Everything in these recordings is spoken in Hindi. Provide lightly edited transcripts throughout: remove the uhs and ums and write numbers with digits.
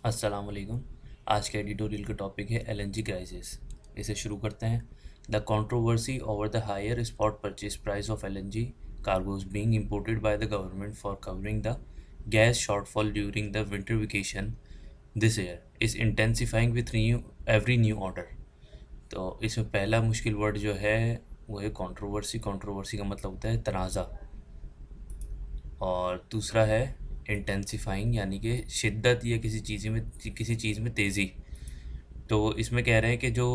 अस्सलाम वालेकुम। आज के एडिटोरियल का टॉपिक है एलएनजी क्राइसिस। इसे शुरू करते हैं। The controversy over the higher spot purchase price of LNG cargoes being imported by the government for covering the gas shortfall during the winter vacation this year is intensifying with every new order। तो इसमें पहला मुश्किल वर्ड जो है वो है कंट्रोवर्सी। कंट्रोवर्सी का मतलब होता है तनाज़ा। और दूसरा है इंटेंसिफाइंग, यानी कि शिद्दत या किसी चीज़ में तेज़ी। तो इसमें कह रहे हैं कि जो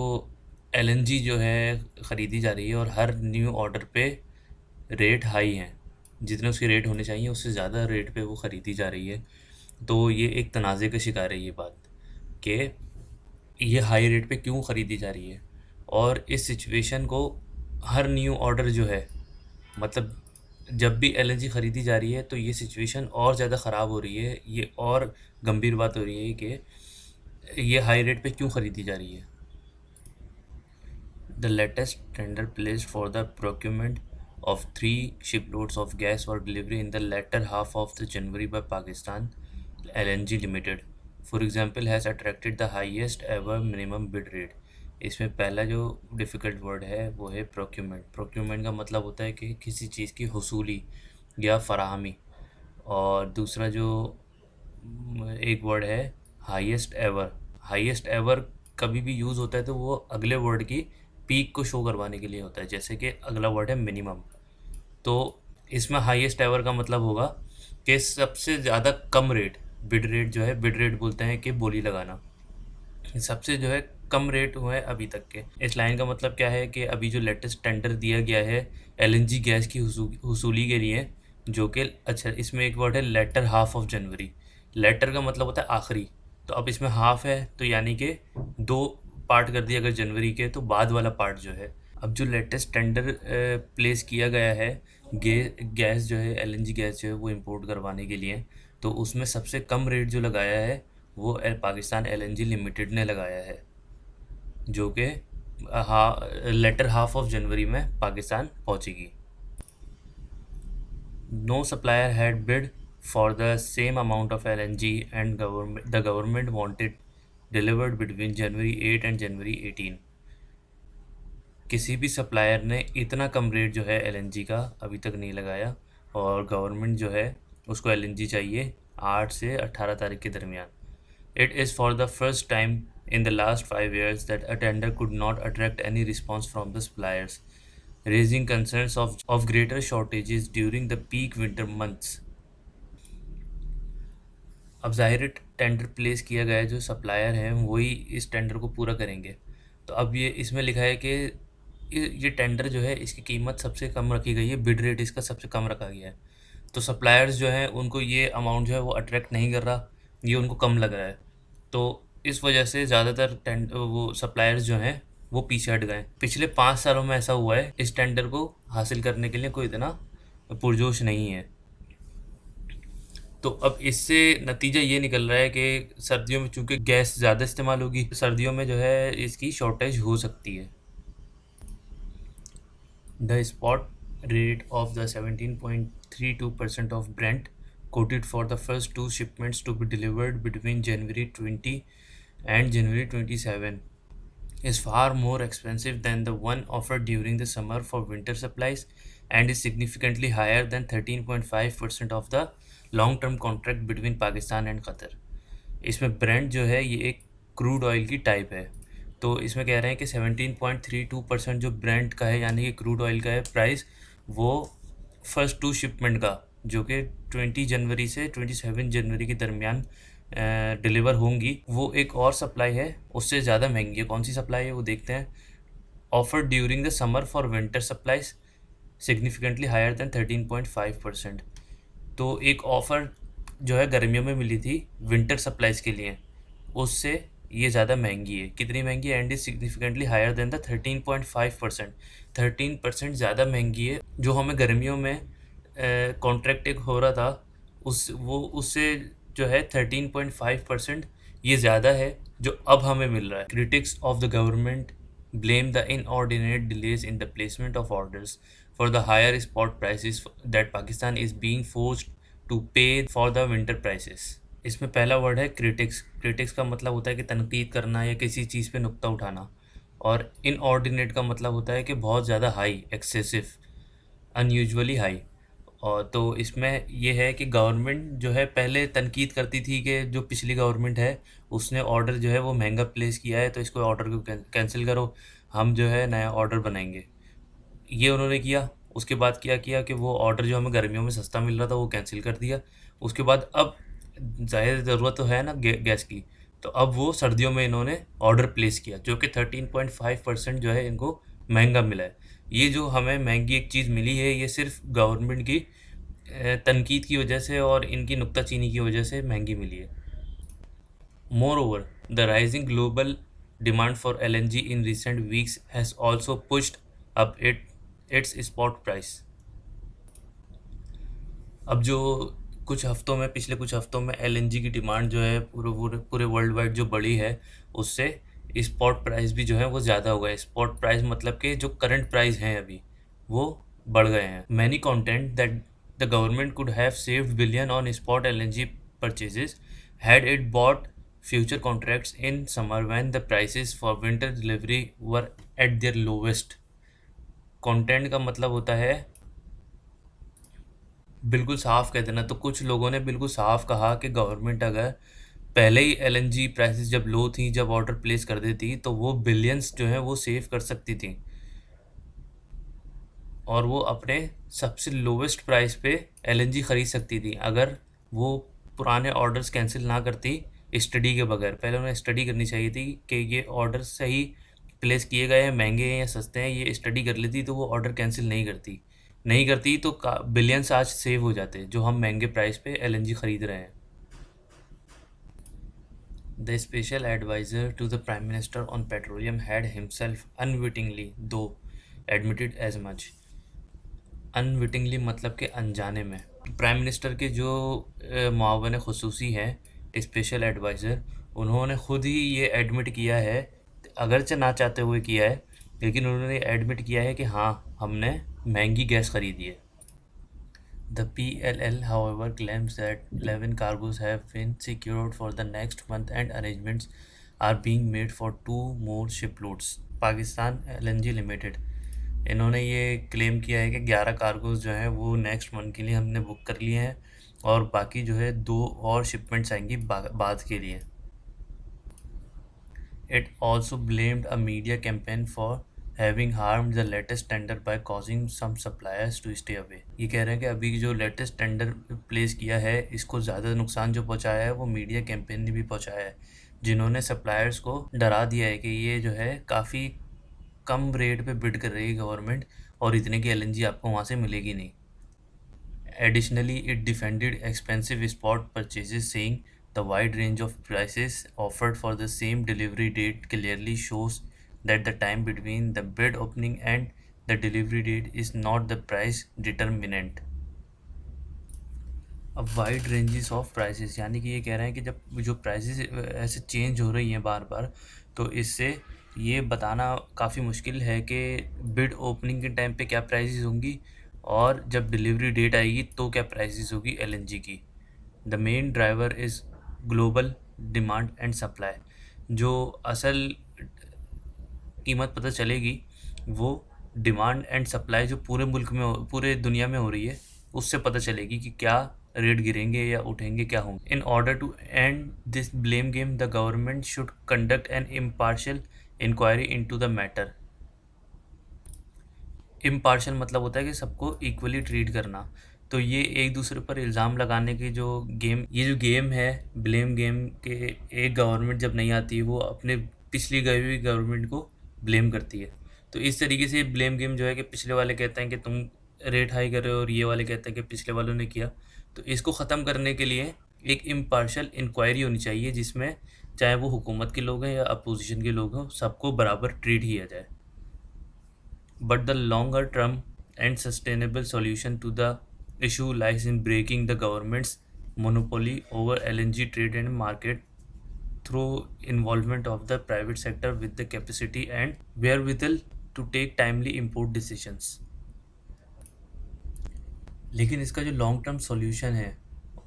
एलएनजी जो है ख़रीदी जा रही है और हर न्यू ऑर्डर पे रेट हाई हैं, जितने उसके रेट होने चाहिए उससे ज़्यादा रेट पे वो ख़रीदी जा रही है। तो ये एक तनाज़े का शिकार है ये बात कि ये हाई रेट पे क्यों ख़रीदी जा रही है। और इस सिचुएशन को हर न्यू ऑर्डर जो है, मतलब जब भी एलएनजी ख़रीदी जा रही है तो ये सिचुएशन और ज़्यादा ख़राब हो रही है। ये और गंभीर बात हो रही है कि ये हाई रेट पे क्यों ख़रीदी जा रही है। The latest tender placed for the procurement of 3 shiploads of gas for delivery in the latter half of the January by Pakistan LNG Limited, for example, has attracted the highest ever minimum bid rate। इसमें पहला जो डिफ़िकल्ट वर्ड है वो है प्रोक्यूरमेंट। प्रोक्यूरमेंट का मतलब होता है कि किसी चीज़ की हुसूली या फराहमी। और दूसरा जो एक वर्ड है हाईएस्ट एवर। हाईएस्ट एवर कभी भी यूज़ होता है तो वो अगले वर्ड की पीक को शो करवाने के लिए होता है, जैसे कि अगला वर्ड है मिनिमम। तो इसमें हाईएस्ट एवर का मतलब होगा कि सबसे ज़्यादा कम रेट। बिड रेट जो है, बिड रेट बोलते हैं कि बोली लगाना। सबसे जो है कम रेट हुआ है अभी तक के। इस लाइन का मतलब क्या है कि अभी जो लेटेस्ट टेंडर दिया गया है एलएनजी गैस की हुसूली के लिए, जो कि अच्छा इसमें एक वर्ड है later half of January. Later का मतलब होता है आखिरी, तो अब इसमें हाफ है तो यानी कि दो पार्ट कर दिया अगर जनवरी के, तो बाद वाला पार्ट जो है। अब जो लेटेस्ट टेंडर प्लेस किया गया है गैस जो है, एलएनजी गैस जो है वो इंपोर्ट करवाने के लिए, तो उसमें सबसे कम रेट जो लगाया है वो पाकिस्तान एलएनजी लिमिटेड ने लगाया है, जो कि लेटर हाफ ऑफ जनवरी में पाकिस्तान पहुंचेगी। No supplier had bid for the same amount of LNG and the government wanted delivered between January 8 and January 18। किसी भी सप्लायर ने इतना कम रेट जो है एलएनजी का अभी तक नहीं लगाया, और गवर्नमेंट जो है उसको एलएनजी चाहिए 8 से 18 तारीख के दरमियान। It is for the first time in the last 5 years that a tender could not attract any response from the suppliers, raising concerns of greater shortages during the peak winter months। अब ज़ाहिर है टेंडर प्लेस किया गया है, जो सप्लायर हैं वही इस टेंडर को पूरा करेंगे। तो अब ये इसमें लिखा है कि ये टेंडर जो है इसकी कीमत सबसे कम रखी गई है, बिड रेट इसका सबसे कम रखा गया है। तो सप्लायर्स जो हैं उनको ये अमाउंट जो है वो अट्रैक्ट नहीं कर रहा, ये उनको कम लग रहा है। तो इस वजह से ज़्यादातर वो सप्लायर्स जो हैं वो पीछे हट गए। पिछले 5 सालों में ऐसा हुआ है, इस टेंडर को हासिल करने के लिए कोई इतना पुरजोश नहीं है। तो अब इससे नतीजा ये निकल रहा है कि सर्दियों में चूँकि गैस ज़्यादा इस्तेमाल होगी, तो सर्दियों में जो है इसकी शॉर्टेज हो सकती है। The spot rate of the 17.32% of Brent quoted for the first 2 shipments to be delivered between January 20 and January 27 is far more expensive than the one offered during the summer for winter supplies, and is significantly higher than 13.5% of the long-term contract between Pakistan and Qatar। इसमें ब्रेंट जो है ये एक क्रूड ऑयल की टाइप है। तो इसमें कह रहे हैं कि 17.32% जो ब्रेंट का है, यानी कि क्रूड ऑयल का है प्राइस, वो फर्स्ट 2 शिपमेंट का, जो कि 20 जनवरी से 27 जनवरी के दरमियान डिलीवर होंगी, वो एक और सप्लाई है उससे ज़्यादा महंगी है। कौन सी सप्लाई है वो देखते हैं। Offer during the summer for winter supplies significantly higher than 13.5%। तो एक ऑफ़र जो है गर्मियों में मिली थी विंटर सप्लाईज़ के लिए, उससे ये ज़्यादा महंगी है। कितनी महंगी है? And is significantly higher than the 13.5%। 13% ज़्यादा महंगी है। जो हमें गर्मियों में कॉन्ट्रैक्ट एक हो रहा था उससे जो है 13.5% ये ज़्यादा है जो अब हमें मिल रहा है। Critics of the government blame the inordinate delays in the placement of orders for the higher spot prices that Pakistan is being forced to pay for the winter prices। इसमें पहला वर्ड है क्रिटिक्स। क्रिटिक्स का मतलब होता है कि तनकीद करना या किसी चीज़ पे नुक्ता उठाना। और इनऑर्डिनेट का मतलब होता है कि बहुत ज़्यादा हाई, एक्सेसिव, अनयूजुअली हाई। और तो इसमें ये है कि गवर्नमेंट जो है पहले तनकीद करती थी कि जो पिछली गवर्नमेंट है उसने ऑर्डर जो है वो महंगा प्लेस किया है, तो इसको ऑर्डर को कैंसिल करो, हम जो है नया ऑर्डर बनाएंगे। ये उन्होंने किया। उसके बाद क्या किया कि वो ऑर्डर जो हमें गर्मियों में सस्ता मिल रहा था वो कैंसिल कर दिया। उसके बाद अब ज़ाहिर ज़रूरत तो है ना गैस की, तो अब वो सर्दियों में इन्होंने ऑर्डर प्लेस किया जो कि 13.5% जो है इनको महंगा मिला है। ये जो हमें महंगी एक चीज़ मिली है ये सिर्फ गवर्नमेंट की तनकीद की वजह से और इनकी नुक्ताचीनी की वजह से महंगी मिली है। Moreover, the rising global demand for LNG in recent weeks has also pushed up its spot price. अब जो कुछ हफ्तों में पिछले कुछ हफ्तों में एलएनजी की डिमांड जो है पूरे पूरे पूरे वर्ल्ड वाइड जो बढ़ी है, उससे स्पॉट प्राइस भी जो है वो ज़्यादा हो गए। स्पॉट प्राइस मतलब कि जो करंट प्राइस हैं अभी वो बढ़ गए हैं। Many content that the government could have saved billion on spot LNG purchases had it bought future contracts in summer when the prices for winter delivery were at their lowest। Content का मतलब होता है बिल्कुल साफ कह देना। तो कुछ लोगों ने बिल्कुल साफ कहा कि गवर्नमेंट अगर पहले ही एलएनजी प्राइसेस जब लो थी, जब ऑर्डर प्लेस कर देती तो वो बिलियंस जो है वो सेव कर सकती थी और वो अपने सबसे लोवेस्ट प्राइस पे एलएनजी ख़रीद सकती थी अगर वो पुराने ऑर्डर्स कैंसिल ना करती स्टडी के बगैर। पहले उन्हें स्टडी करनी चाहिए थी कि ये ऑर्डर सही प्लेस किए गए हैं, महंगे हैं या सस्ते हैं, ये स्टडी कर लेती तो वो ऑर्डर कैंसिल नहीं करती तो बिलियंस आज सेव हो जाते जो हम महंगे प्राइस पे एलएनजी ख़रीद रहे हैं। The special advisor to the Prime Minister on petroleum had himself unwittingly, though admitted as much। Unwittingly मतलब कि अनजाने में। प्राइम मिनिस्टर के जो मुआवन खसूसी हैं स्पेशल एडवाइज़र, उन्होंने खुद ही ये एडमिट किया है, अगरचे ना चाहते हुए किया है, लेकिन उन्होंने एडमिट किया है कि हाँ हमने महंगी गैस ख़रीदी है। The PLL, however, claims that 11 cargoes have been secured for the next month and arrangements are being made for 2 more shiploads। Pakistan LNG limited, इन्होंने ये क्लेम किया है कि 11 कार्गोज जो हैं वो नेक्स्ट मंथ के लिए हमने बुक कर लिए हैं और बाकी जो है 2 और शिपमेंट्स आएंगी बाद के लिए। It also blamed a media campaign for having harmed the latest tender by causing some suppliers to stay away। ये कह रहे हैं कि अभी जो लेटेस्ट टेंडर प्लेस किया है इसको ज़्यादा नुकसान जो पहुंचाया है वो मीडिया कैंपेन ने भी पहुंचाया है, जिन्होंने सप्लायर्स को डरा दिया है कि ये जो है काफ़ी कम रेट पे बिड कर रही है गवर्नमेंट और इतने की एलएनजी आपको वहाँ से मिलेगी नहीं। Additionally, it defended expensive spot purchases, saying the wide range of prices offered for the same delivery date clearly shows that the time between the bid opening and the delivery date is not the price determinant। अब वाइड रेंजेस ऑफ प्राइसेस यानी कि ये कह रहे हैं कि जब जो प्राइसेस ऐसे चेंज हो रही हैं बार बार, तो इससे ये बताना काफ़ी मुश्किल है कि बिड ओपनिंग के टाइम पे क्या प्राइसेस होंगी और जब डिलीवरी डेट आएगी तो क्या प्राइसेस होगी एलएनजी की। The main driver is global demand and supply. जो असल कीमत पता चलेगी वो डिमांड एंड सप्लाई जो पूरे मुल्क में पूरे दुनिया में हो रही है उससे पता चलेगी कि क्या रेट गिरेंगे या उठेंगे, क्या होंगे। In order to end this blame game the government should conduct an impartial inquiry into the matter. Impartial मतलब होता है कि सबको इक्वली ट्रीट करना। तो ये एक दूसरे पर इल्ज़ाम लगाने की जो गेम, ये जो गेम है ब्लेम गेम के, एक गवर्नमेंट जब नहीं आती वो अपने पिछली गई हुई गवर्नमेंट को ब्लेम करती है। तो इस तरीके से ब्लेम गेम जो है कि पिछले वाले कहते हैं कि तुम रेट हाई कर रहे हो और ये वाले कहते हैं कि पिछले वालों ने किया। तो इसको ख़त्म करने के लिए एक इम्पार्शियल इंक्वायरी होनी चाहिए जिसमें चाहे वो हुकूमत के लोग हैं या अपोजिशन के लोग हों, सबको बराबर ट्रीट किया जाए। But the longer term and sustainable solution to the issue lies in breaking the government's monopoly over LNG trade and market through involvement of the private sector with the capacity and wherewithal to take timely import decisions। लेकिन इसका जो लॉन्ग टर्म सॉल्यूशन है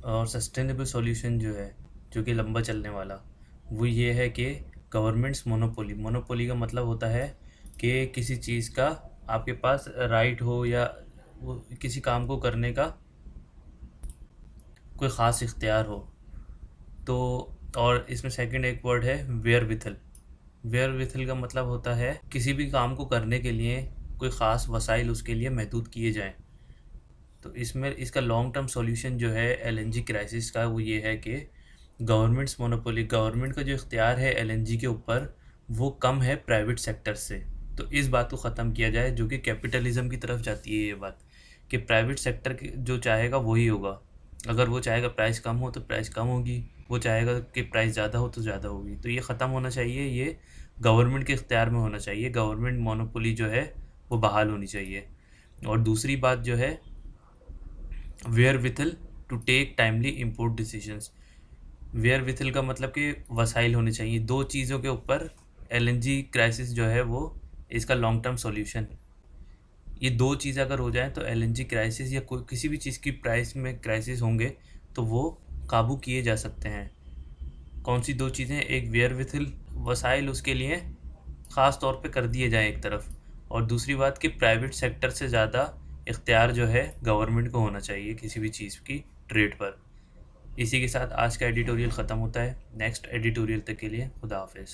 और सस्टेनेबल सॉल्यूशन जो है जो कि लंबा चलने वाला, वो ये है कि गवर्नमेंट्स मोनोपोली। मोनोपोली का मतलब होता है कि किसी चीज़ का आपके पास राइट हो, या वो किसी काम को करने का कोई ख़ास इख्तियार हो। तो और इसमें सेकंड एक वर्ड है वेयर विथल। वेयर विथल का मतलब होता है किसी भी काम को करने के लिए कोई ख़ास वसाइल उसके लिए महदूद किए जाएं। तो इसमें इसका लॉन्ग टर्म सॉल्यूशन जो है एलएनजी क्राइसिस का, वो ये है कि गवर्नमेंट्स मोनोपोली, गवर्नमेंट का जो इख्तियार है एलएनजी के ऊपर वो कम है प्राइवेट सेक्टर से। तो इस बात को ख़त्म किया जाए, जो कि कैपिटलिज्म की तरफ जाती है ये बात, कि प्राइवेट सेक्टर जो चाहेगा वही होगा। अगर वो चाहेगा प्राइस कम हो तो प्राइस कम होगी, वो चाहेगा कि प्राइस ज़्यादा हो तो ज़्यादा होगी। तो ये ख़त्म होना चाहिए, ये गवर्नमेंट के इख्तियार में होना चाहिए, गवर्नमेंट मोनोपोली जो है वो बहाल होनी चाहिए। और दूसरी बात जो है wherewithal to take timely import decisions. Wherewithal का मतलब कि वसाइल होने चाहिए। दो चीज़ों के ऊपर एलएनजी क्राइसिस जो है वो इसका लॉन्ग टर्म सॉल्यूशन। ये दो चीज़ अगर हो जाए तो एलएनजी क्राइसिस या कोई किसी भी चीज़ की प्राइस में क्राइसिस होंगे तो वो काबू किए जा सकते हैं। कौन सी दो चीज़ें? एक वेयर विथल, वसाइल उसके लिए ख़ास तौर पे कर दिए जाएँ एक तरफ, और दूसरी बात कि प्राइवेट सेक्टर से ज़्यादा इख्तियार जो है गवर्नमेंट को होना चाहिए किसी भी चीज़ की ट्रेड पर। इसी के साथ आज का एडिटोरियल ख़त्म होता है। नेक्स्ट एडिटोरियल तक के लिए खुदा हाफिज़।